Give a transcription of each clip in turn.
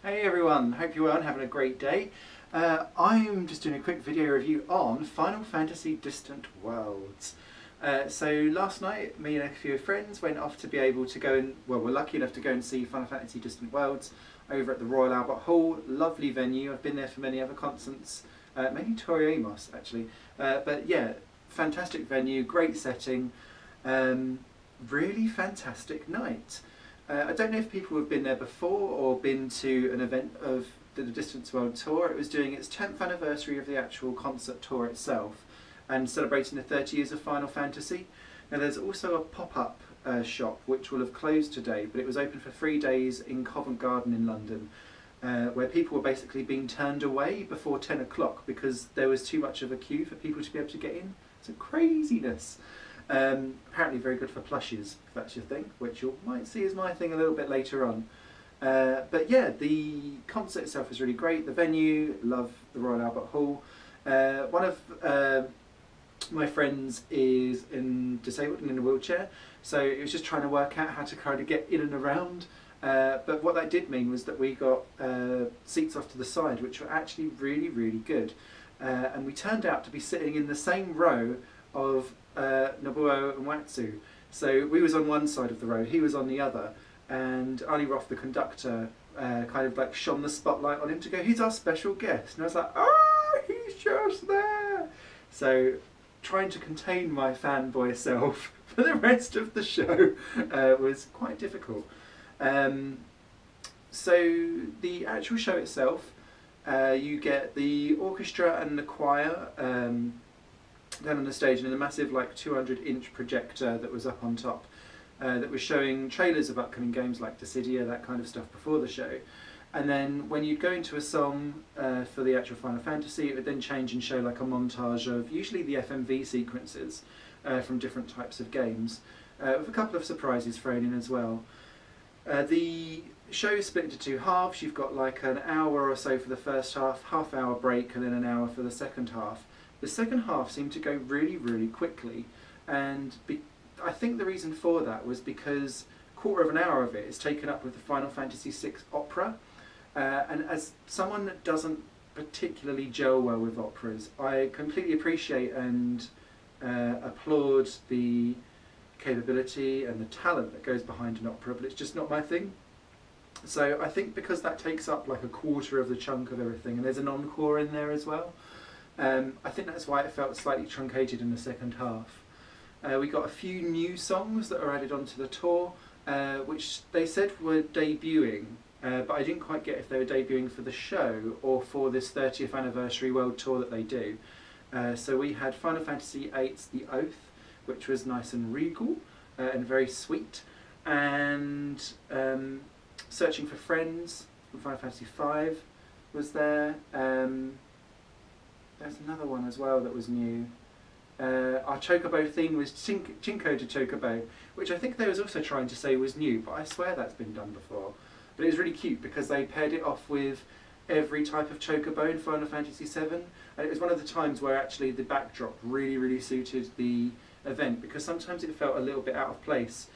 Hey everyone, hope you're well and having a great day. I'm just doing a quick video review on Final Fantasy Distant Worlds. So last night, me and a few friends went off to be able to go and, well, we're lucky enough to go and see Final Fantasy Distant Worlds over at the Royal Albert Hall. Lovely venue, I've been there for many other concerts, mainly Tori Amos actually. But yeah, fantastic venue, great setting, really fantastic night. I don't know if people have been there before or been to an event of the Distance World Tour. It was doing its 10th anniversary of the actual concert tour itself and celebrating the 30 years of Final Fantasy. Now there's also a pop-up shop which will have closed today, but it was open for 3 days in Covent Garden in London, where people were basically being turned away before 10 o'clock because there was too much of a queue for people to be able to get in. It's a craziness. Apparently very good for plushies, if that's your thing, which you might see as my thing a little bit later on. But yeah, the concert itself was really great. The venue, love the Royal Albert Hall. One of my friends is disabled and in a wheelchair, so it was just trying to work out how to kind of get in and around. But what that did mean was that we got seats off to the side, which were actually really, really good. And we turned out to be sitting in the same row of Nobuo and Watsu. So we was on one side of the road, he was on the other, and Ali Roth, the conductor, kind of like shone the spotlight on him to go, he's our special guest. And I was like, oh, he's just there. So trying to contain my fanboy self for the rest of the show was quite difficult. So the actual show itself, you get the orchestra and the choir down on the stage, and in a massive like 200-inch projector that was up on top that was showing trailers of upcoming games like Dissidia, that kind of stuff before the show. And then when you'd go into a song for the actual Final Fantasy, it would then change and show like a montage of usually the FMV sequences from different types of games, with a couple of surprises thrown in as well. The show is split into two halves. You've got like an hour or so for the first half-hour break, and then an hour for the second half. The second half seemed to go really, really quickly, and I think the reason for that was because a quarter of an hour of it is taken up with the Final Fantasy VI opera, and as someone that doesn't particularly gel well with operas, I completely appreciate and applaud the capability and the talent that goes behind an opera, but it's just not my thing. So I think because that takes up like a quarter of the chunk of everything, and there's an encore in there as well, I think that's why it felt slightly truncated in the second half. We got a few new songs that are added onto the tour, which they said were debuting, but I didn't quite get if they were debuting for the show or for this 30th anniversary world tour that they do. So we had Final Fantasy VIII's The Oath, which was nice and regal and very sweet, and Searching for Friends from Final Fantasy V was there. There's another one as well that was new. Our Chocobo theme was Chinko to Chocobo, which I think they was also trying to say was new, but I swear that's been done before. But it was really cute because they paired it off with every type of Chocobo in Final Fantasy VII, and it was one of the times where actually the backdrop really, really suited the event, because sometimes it felt a little bit out of place.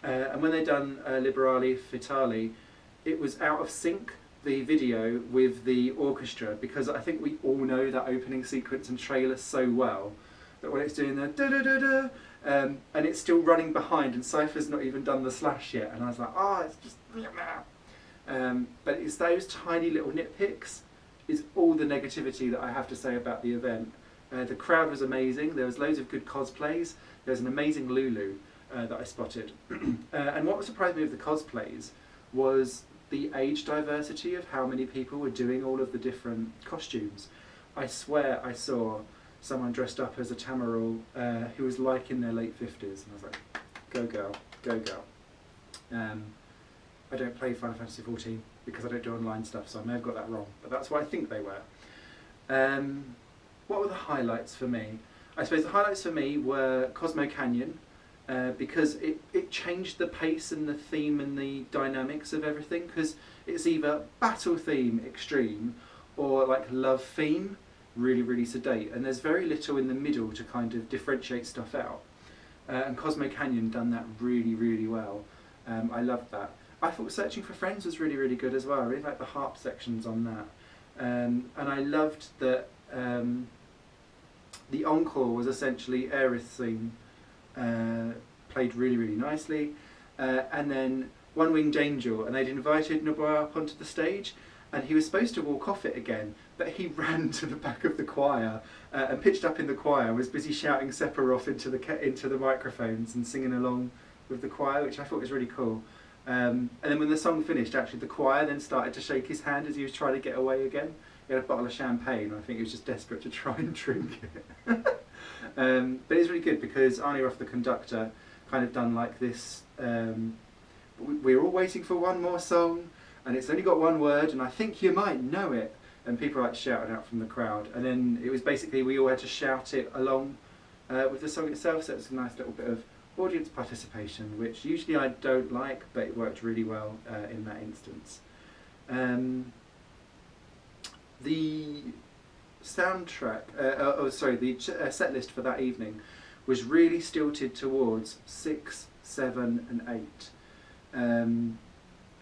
And when they done Liberali Vitali, it was out of sync, the video, with the orchestra, because I think we all know that opening sequence and trailer so well that when it's doing the da da da da, and it's still running behind, and Cypher's not even done the slash yet, and I was like, oh, it's just but it's those tiny little nitpicks is all the negativity that I have to say about the event. The crowd was amazing. There was loads of good cosplays. There was an amazing Lulu that I spotted, and what surprised me with the cosplays was the age diversity of how many people were doing all of the different costumes. I swear I saw someone dressed up as a Tamarul who was like in their late 50s, and I was like, go girl, go girl. I don't play Final Fantasy XIV because I don't do online stuff, so I may have got that wrong, but that's what I think they were. What were the highlights for me? I suppose the highlights for me were Cosmo Canyon, because it changed the pace and the theme and the dynamics of everything, because it's either battle theme extreme or like love theme really, really sedate, and there's very little in the middle to kind of differentiate stuff out, and Cosmo Canyon done that really, really well. I loved that. I thought Searching for Friends was really, really good as well. I really liked the harp sections on that. And I loved that the encore was essentially Aerith's theme, played really, really nicely. And then One Winged Angel, and they'd invited Noboa up onto the stage, and he was supposed to walk off it again, but he ran to the back of the choir and pitched up in the choir, was busy shouting Sephiroth into the microphones and singing along with the choir, which I thought was really cool. And then when the song finished, actually the choir then started to shake his hand as he was trying to get away again. He had a bottle of champagne, and I think he was just desperate to try and drink it. But it's really good because Arnie Roth, the conductor, kind of done like this, we're all waiting for one more song, and it's only got one word, and I think you might know it. And people like shouting out from the crowd. And then it was basically, we all had to shout it along with the song itself, so it's a nice little bit of audience participation, which usually I don't like, but it worked really well in that instance. The soundtrack, the set list for that evening was really stilted towards 6, 7 and 8.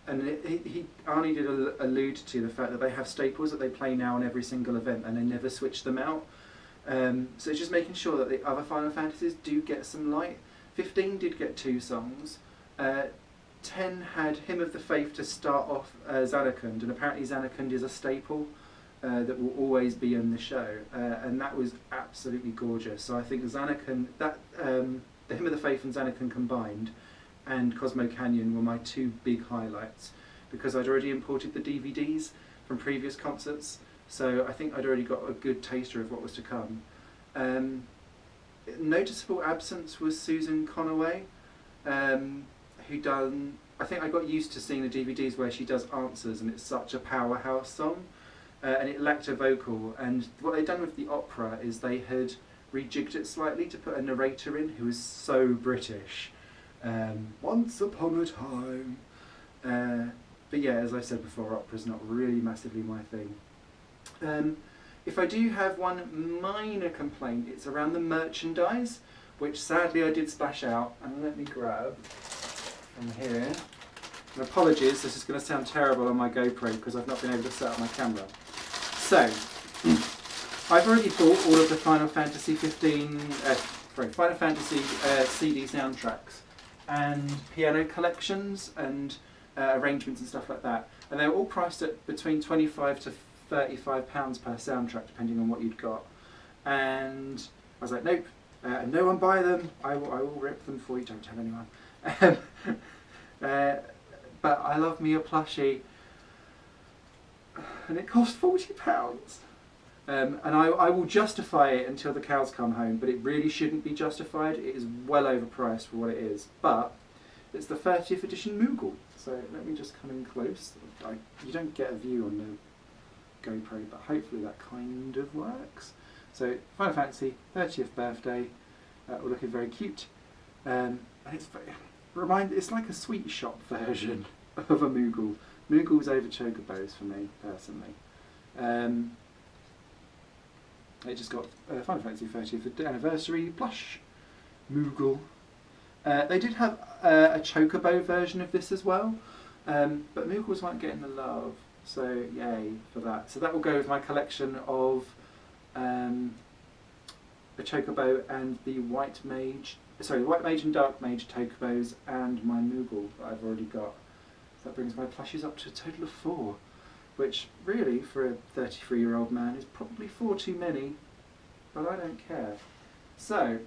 And Arnie did allude to the fact that they have staples that they play now on every single event, and they never switch them out. So it's just making sure that the other Final Fantasies do get some light. 15 did get 2 songs. 10 had Hymn of the Faith to start off Zanarkand, and apparently Zanarkand is a staple that will always be in the show, and that was absolutely gorgeous. So I think Zanarkand, the Hymn of the Faith and Zanarkand combined, and Cosmo Canyon were my 2 big highlights, because I'd already imported the DVDs from previous concerts, so I think I'd already got a good taster of what was to come. Noticeable absence was Susan Conaway, who done, I think I got used to seeing the DVDs where she does Answers, and it's such a powerhouse song, and it lacked a vocal, and what they'd done with the opera is they had rejigged it slightly to put a narrator in who was so British. Once upon a time. But yeah, as I said before, opera's not really massively my thing. If I do have one minor complaint, it's around the merchandise, which sadly I did splash out. And let me grab from here. And apologies, this is going to sound terrible on my GoPro because I've not been able to set up my camera. So, I've already bought all of the Final Fantasy Final Fantasy CD soundtracks and piano collections and arrangements and stuff like that, and they were all priced at between £25 to £35 per soundtrack depending on what you'd got. And I was like, nope, no one buy them, I will rip them for you, don't tell anyone. But I love me a plushie, and it cost £40. And I will justify it until the cows come home, but it really shouldn't be justified. It is well overpriced for what it is. But it's the 30th edition Moogle. So let me just come in close. You don't get a view on the GoPro, but hopefully that kind of works. So Final Fantasy 30th birthday, all looking very cute. And it's like a sweet shop version of a Moogle. Moogle's over Chocobos for me personally. It just got Final Fantasy 30th anniversary plush Moogle. They did have a Chocobo version of this as well, but Moogles weren't getting the love, so yay for that. So that will go with my collection of the Chocobo and the White Mage and Dark Mage Chocobos and my Moogle that I've already got. So that brings my plushies up to a total of 4. Which really, for a 33-year-old man, is probably 4 too many, but I don't care. So,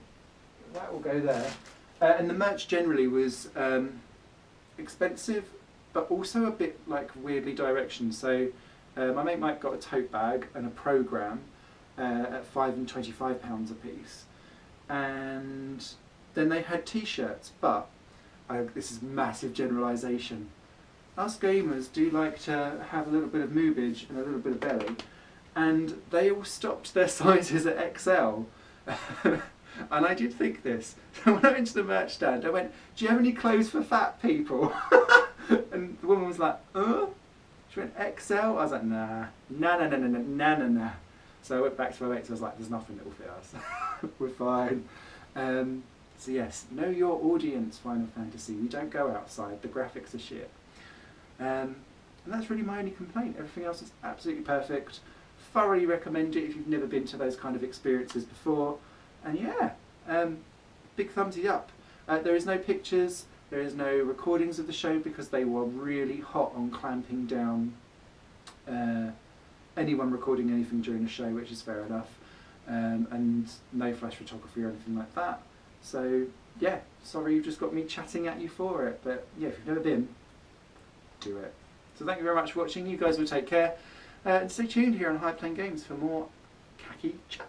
that will go there. And the merch generally was expensive, but also a bit like weirdly directioned. So, my mate Mike got a tote bag and a programme at £5 and £25 a piece. And then they had t-shirts, but this is massive generalisation. Us gamers do like to have a little bit of moobage and a little bit of belly, and they all stopped their sizes at XL. And I did think this. So when I went to the merch stand, I went, do you have any clothes for fat people? And the woman was like, She went, XL? I was like, nah. So I went back to my mates, I was like, there's nothing that will fit us. We're fine. So yes, know your audience, Final Fantasy. We don't go outside, the graphics are shit. And that's really my only complaint. Everything else is absolutely perfect. Thoroughly recommend it if you've never been to those kind of experiences before. And yeah, big thumbsy up. There is no pictures, there is no recordings of the show because they were really hot on clamping down anyone recording anything during the show, which is fair enough. And no flash photography or anything like that. So yeah, sorry you've just got me chatting at you for it, but yeah, if you've never been, do it. So thank you very much for watching. You guys will take care, and stay tuned here on High Plane Games for more khaki chat.